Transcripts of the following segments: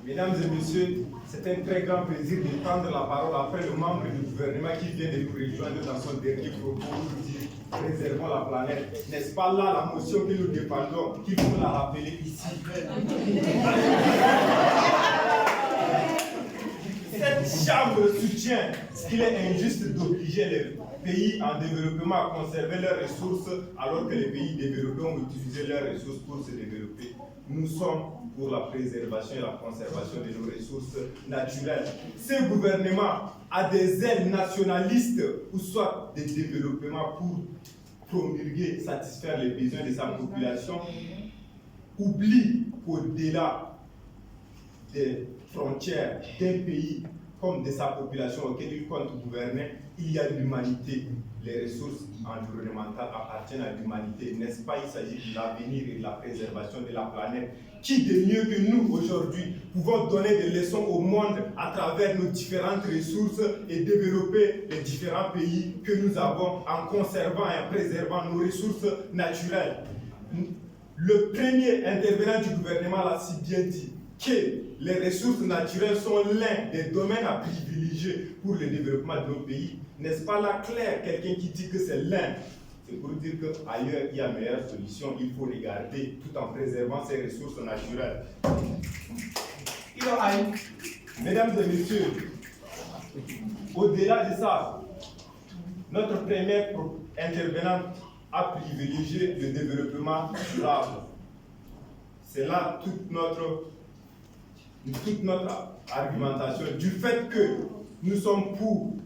Mesdames et messieurs, c'est un très grand plaisir de prendre la parole après le membre du gouvernement qui vient de nous rejoindre dans son dernier propos pour dire préservons la planète. N'est-ce pas là la motion que nous défendons, qu'il faut la rappeler ici? Cette chambre soutient qu'il est injuste d'obliger les pays en développement à conserver leurs ressources alors que les pays développés ont utilisé leurs ressources pour se développer. Nous sommes pour la préservation et la conservation de nos ressources naturelles. Ce gouvernement a des ailes nationalistes ou soit des développements pour promulguer, satisfaire les besoins de sa population, oublie qu'au-delà des frontières d'un pays comme de sa population auquel il compte gouverner, il y a l'humanité. Les ressources environnementales appartiennent à l'humanité, n'est-ce pas? Il s'agit de l'avenir et de la préservation de la planète. Qui de mieux que nous aujourd'hui pouvons donner des leçons au monde à travers nos différentes ressources et développer les différents pays que nous avons en conservant et en préservant nos ressources naturelles. Le premier intervenant du gouvernement l'a si bien dit que les ressources naturelles sont l'un des domaines à privilégier pour le développement de nos pays. N'est-ce pas là clair, quelqu'un qui dit que c'est l'un? C'est pour dire qu'ailleurs, il y a meilleure solution, il faut les garder tout en préservant ces ressources naturelles. Mesdames et messieurs, au-delà de ça, notre première intervenante a privilégié le développement durable. C'est là toute notre argumentation du fait que nous sommes pour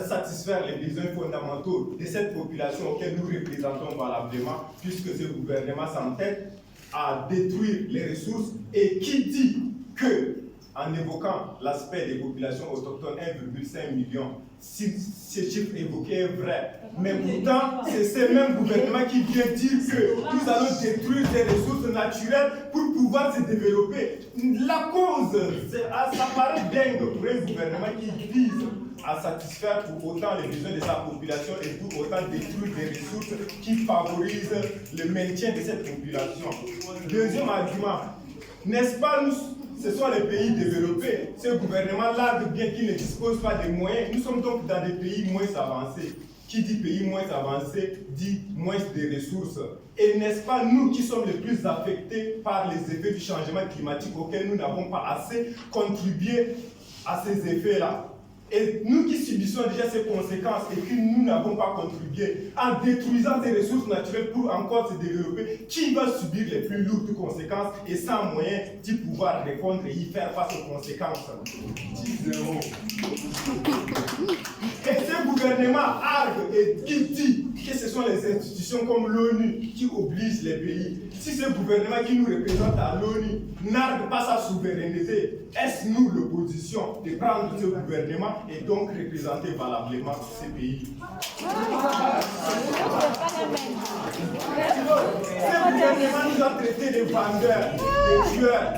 satisfaire les besoins fondamentaux de cette population auquel nous représentons valablement, puisque ce gouvernement s'entête à détruire les ressources et qui dit que, en évoquant l'aspect des populations autochtones, 1,5 million, si ce chiffre évoqué est vrai, mais pourtant, c'est ce même gouvernement qui vient dire que nous allons détruire des ressources naturelles pour pouvoir se développer. La cause, ça paraît dingue pour un gouvernement qui vise à satisfaire pour autant les besoins de sa population et pour autant détruire des ressources qui favorisent le maintien de cette population. Deuxième argument, n'est-ce pas, ce sont les pays développés. Ce gouvernement largue bien qu'il ne dispose pas de moyens. Nous sommes donc dans des pays moins avancés. Qui dit pays moins avancé dit moins de ressources. Et n'est-ce pas nous qui sommes les plus affectés par les effets du changement climatique auxquels nous n'avons pas assez contribué à ces effets-là? Et nous qui subissons déjà ces conséquences et que nous n'avons pas contribué en détruisant ces ressources naturelles pour encore se développer, qui va subir les plus lourdes conséquences et sans moyen d'y pouvoir répondre et y faire face aux conséquences? 10-0. Et ce gouvernement argue et qui dit que ce sont les institutions comme l'ONU qui obligent les pays. Si ce gouvernement qui nous représente à l'ONU n'argue pas sa souveraineté, est-ce nous l'opposition de prendre ce gouvernement et donc représenter valablement ces pays? Ce gouvernement nous a traités de vendeurs, de tueurs.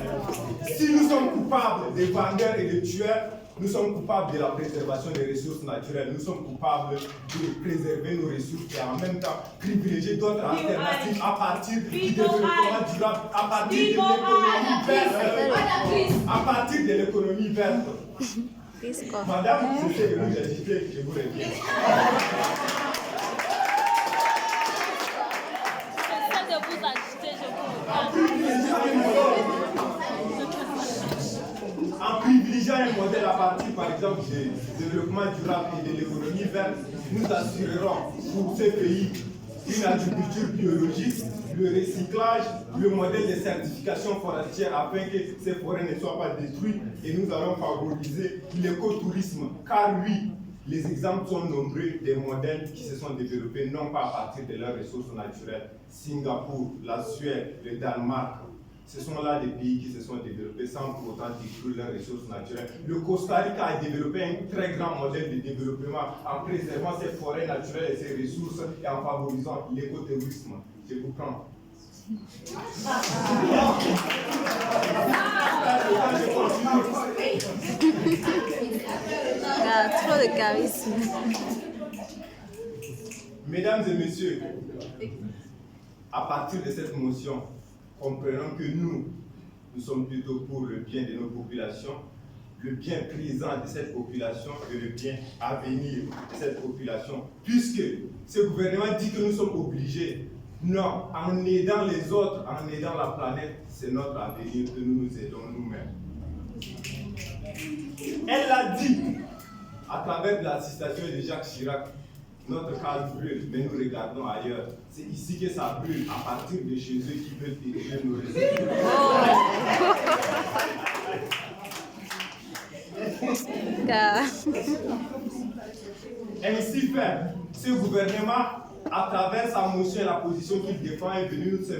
Si nous sommes coupables de vendeurs et de tueurs, nous sommes coupables de la préservation des ressources naturelles. Nous sommes coupables de préserver nos ressources et en même temps privilégier d'autres alternatives à partir du développement durable, à partir de l'économie verte. À partir de l'économie verte. Madame, je sais que vous agitez, je vous reviens. En privilégiant un modèle à partir, par exemple, du développement durable et de l'économie verte, nous assurerons pour ces pays une agriculture biologique, le recyclage, le modèle de certification forestière afin que ces forêts ne soient pas détruites et nous allons favoriser l'écotourisme. Car oui, les exemples sont nombreux des modèles qui se sont développés non pas à partir de leurs ressources naturelles. Singapour, la Suède, le Danemark, ce sont là des pays qui se sont développés sans pour autant détruire leurs ressources naturelles. Le Costa Rica a développé un très grand modèle de développement en préservant ses forêts naturelles et ses ressources et en favorisant l'écotourisme. Je vous prends. Trop de charisme. Mesdames et messieurs, à partir de cette motion, comprenons que nous, nous sommes plutôt pour le bien de nos populations, le bien présent de cette population et le bien à venir de cette population. Puisque ce gouvernement dit que nous sommes obligés. Non, en aidant les autres, en aidant la planète, c'est notre avenir que nous nous aidons nous-mêmes. Elle l'a dit à travers la citation de Jacques Chirac. Notre case brûle, mais nous regardons ailleurs. C'est ici que ça brûle, à partir de chez eux qui veulent diriger nos réseaux. Ainsi fait, ce gouvernement, à travers sa motion et la position qu'il défend, est venu nous